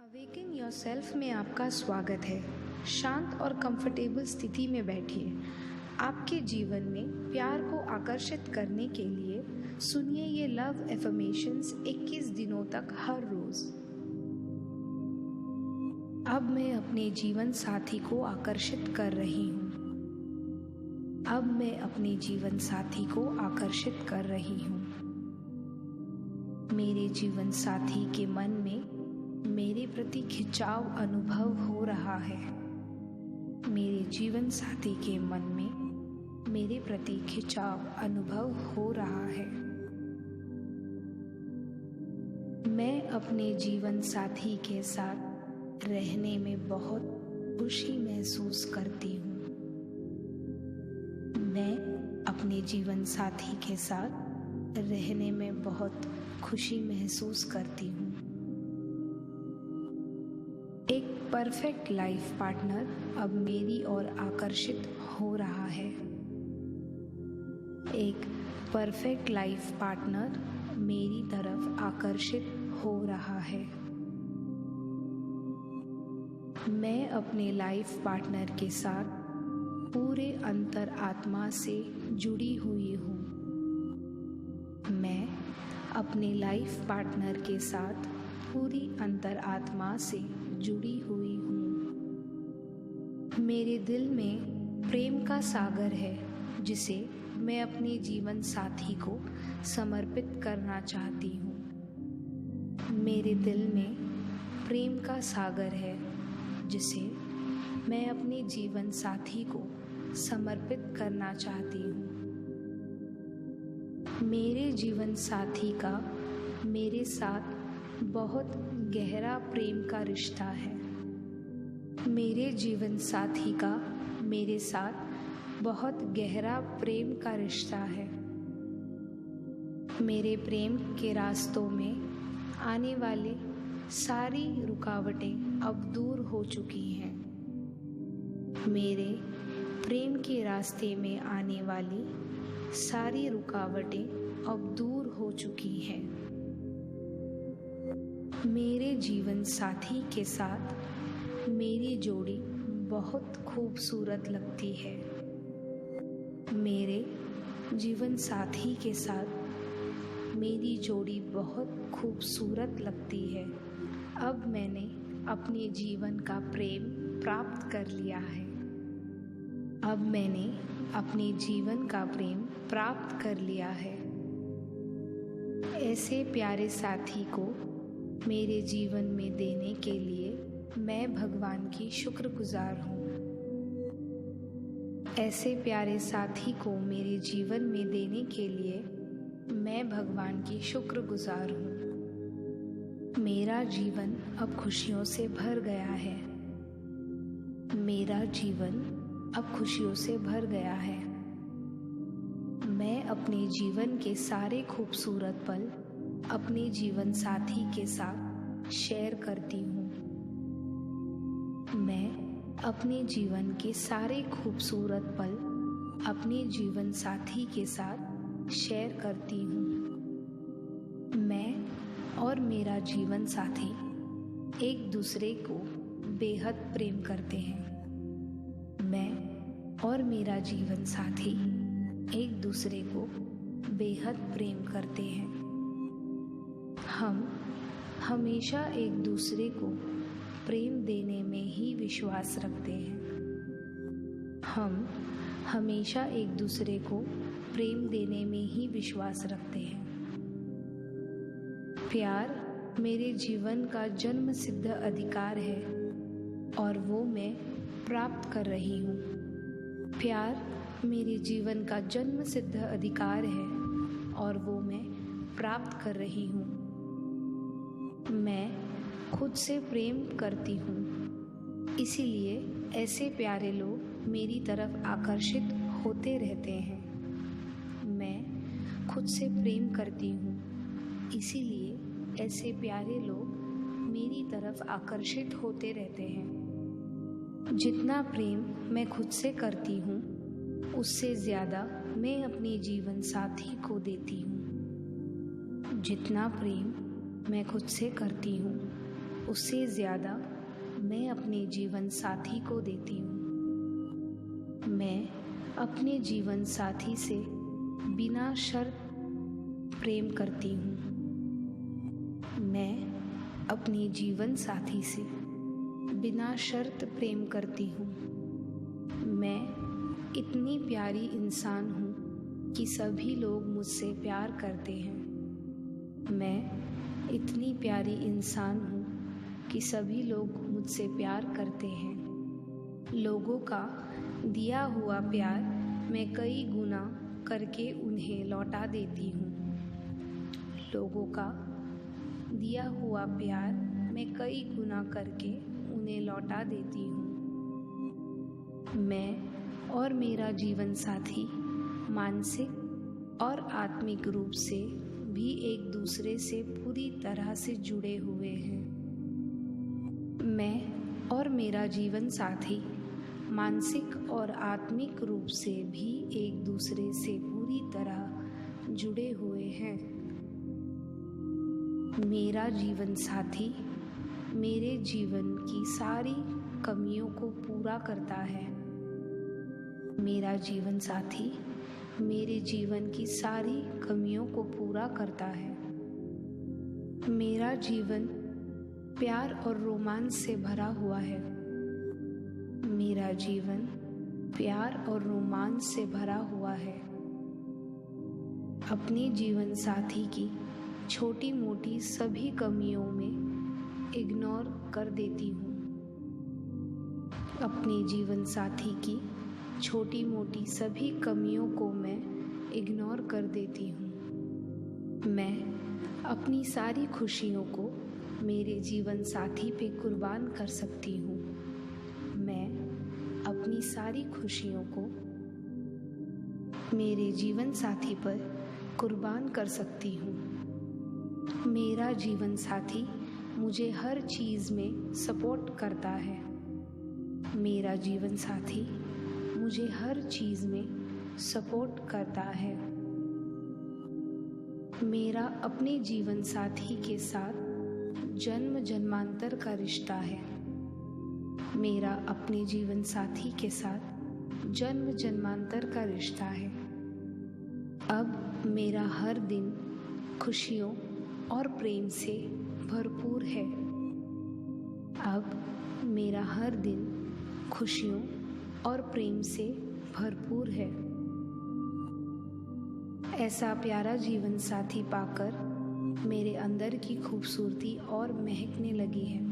Awaken yourself में आपका स्वागत है। शांत और कंफर्टेबल स्थिति में बैठिए। आपके जीवन में प्यार को आकर्षित करने के लिए सुनिए ये लव एफर्मेशंस 21 दिनों तक हर रोज। अब मैं अपने जीवन साथी को आकर्षित कर रही हूँ। अब मैं अपने जीवन साथी को आकर्षित कर रही हूँ। मेरे जीवन साथी के मन में मेरे प्रति खिंचाव अनुभव हो रहा है। मेरे जीवन साथी के मन में मेरे प्रति खिंचाव अनुभव हो रहा है। मैं अपने जीवन साथी के साथ रहने में बहुत खुशी महसूस करती हूँ। मैं अपने जीवन साथी के साथ रहने में बहुत खुशी महसूस करती हूँ। एक परफेक्ट लाइफ पार्टनर अब मेरी ओर आकर्षित हो रहा है। एक परफेक्ट लाइफ पार्टनर मेरी तरफ आकर्षित हो रहा है। मैं अपने लाइफ पार्टनर के साथ पूरे अंतर आत्मा से जुड़ी हुई हूँ। मैं अपने लाइफ पार्टनर के साथ पूरी अंतर आत्मा से जुड़ी हुई हूँ। मेरे दिल में प्रेम का सागर है जिसे मैं अपने जीवन साथी को समर्पित करना चाहती हूँ। मेरे दिल में प्रेम का सागर है जिसे मैं अपने जीवन साथी को समर्पित करना चाहती हूँ। मेरे जीवन साथी का मेरे साथ बहुत गहरा प्रेम का रिश्ता है। मेरे जीवन साथी का मेरे साथ बहुत गहरा प्रेम का रिश्ता है। मेरे प्रेम के रास्तों में आने वाली सारी रुकावटें अब दूर हो चुकी हैं। मेरे प्रेम के रास्ते में आने वाली सारी रुकावटें अब दूर हो चुकी हैं। मेरे जीवन साथी के साथ मेरी जोड़ी बहुत खूबसूरत लगती है। मेरे जीवन साथी के साथ मेरी जोड़ी बहुत खूबसूरत लगती है। अब मैंने अपने जीवन का प्रेम प्राप्त कर लिया है। अब मैंने अपने जीवन का प्रेम प्राप्त कर लिया है। ऐसे प्यारे साथी को मेरे जीवन में देने के लिए मैं भगवान की शुक्रगुजार हूँ। ऐसे प्यारे साथी को मेरे जीवन में देने के लिए मैं भगवान की शुक्रगुजार हूँ। मेरा जीवन अब खुशियों से भर गया है। मेरा जीवन अब खुशियों से भर गया है। मैं अपने जीवन के सारे खूबसूरत पल अपने जीवन साथी के साथ शेयर करती हूँ। मैं अपने जीवन के सारे खूबसूरत पल अपने जीवन साथी के साथ शेयर करती हूँ। मैं और मेरा जीवन साथी एक दूसरे को बेहद प्रेम करते हैं। मैं और मेरा जीवन साथी एक दूसरे को बेहद प्रेम करते हैं। हम हमेशा एक दूसरे को प्रेम देने में ही विश्वास रखते हैं। हम हमेशा एक दूसरे को प्रेम देने में ही विश्वास रखते हैं। प्यार मेरे जीवन का जन्म सिद्ध अधिकार है और वो मैं प्राप्त कर रही हूँ। प्यार मेरे जीवन का जन्म सिद्ध अधिकार है और वो मैं प्राप्त कर रही हूँ। मैं खुद से प्रेम करती हूँ, इसीलिए ऐसे प्यारे लोग मेरी तरफ आकर्षित होते रहते हैं। मैं खुद से प्रेम करती हूँ, इसीलिए ऐसे प्यारे लोग मेरी तरफ आकर्षित होते रहते हैं। जितना प्रेम मैं खुद से करती हूँ, उससे ज़्यादा मैं अपने जीवन साथी को देती हूँ। जितना प्रेम मैं खुद से करती हूँ, उससे ज़्यादा मैं अपने जीवन साथी को देती हूँ। मैं अपने जीवन साथी से बिना शर्त प्रेम करती हूँ। मैं अपने जीवन साथी से बिना शर्त प्रेम करती हूँ। मैं इतनी प्यारी इंसान हूँ कि सभी लोग मुझसे प्यार करते हैं। मैं इतनी प्यारी इंसान हूँ कि सभी लोग मुझसे प्यार करते हैं। लोगों का दिया हुआ प्यार मैं कई गुना करके उन्हें लौटा देती हूँ। लोगों का दिया हुआ प्यार मैं कई गुना करके उन्हें लौटा देती हूँ। मैं और मेरा जीवन साथी मानसिक और आत्मिक रूप से भी एक दूसरे से पूरी तरह से जुड़े हुए हैं। मैं और मेरा जीवन साथी मानसिक और आत्मिक रूप से भी एक दूसरे से पूरी तरह जुड़े हुए हैं। मेरा जीवन साथी मेरे जीवन की सारी कमियों को पूरा करता है। मेरा जीवन साथी मेरे जीवन की सारी कमियों को पूरा करता है। मेरा जीवन प्यार और रोमांस से भरा हुआ है। मेरा जीवन प्यार और रोमांस से भरा हुआ है। अपने जीवन साथी की छोटी मोटी सभी कमियों में इग्नोर कर देती हूँ। अपने जीवन साथी की छोटी मोटी सभी कमियों को मैं इग्नोर कर देती हूँ। मैं अपनी सारी खुशियों को मेरे जीवन साथी पे कुर्बान कर सकती हूँ। मैं अपनी सारी खुशियों को मेरे जीवन साथी पर कुर्बान कर सकती हूँ। मेरा जीवन साथी मुझे हर चीज़ में सपोर्ट करता है। मेरा जीवन साथी मुझे हर चीज़ में सपोर्ट करता है। मेरा अपने जीवन साथी के साथ जन्म जन्मांतर का रिश्ता है। मेरा अपने जीवन साथी के साथ जन्म जन्मांतर का रिश्ता है। अब मेरा हर दिन खुशियों और प्रेम से भरपूर है। अब मेरा हर दिन खुशियों और प्रेम से भरपूर है। ऐसा प्यारा जीवन साथी पाकर मेरे अंदर की खूबसूरती और महकने लगी है।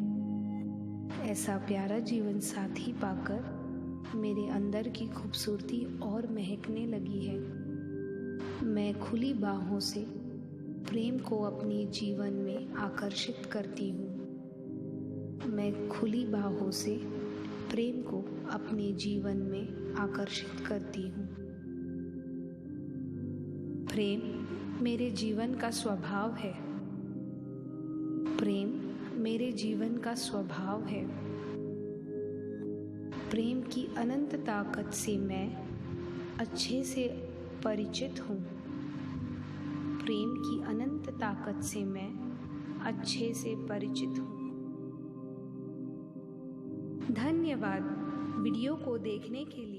ऐसा प्यारा जीवन साथी पाकर मेरे अंदर की खूबसूरती और महकने लगी है। मैं खुली बाहों से प्रेम को अपने जीवन में आकर्षित करती हूँ। मैं खुली बाहों से प्रेम को अपने जीवन में आकर्षित करती हूँ। प्रेम मेरे जीवन का स्वभाव है। प्रेम मेरे जीवन का स्वभाव है। प्रेम की अनंत ताकत से मैं अच्छे से परिचित हूँ। प्रेम की अनंत ताकत से मैं अच्छे से परिचित हूँ। धन्यवाद वीडियो को देखने के लिए।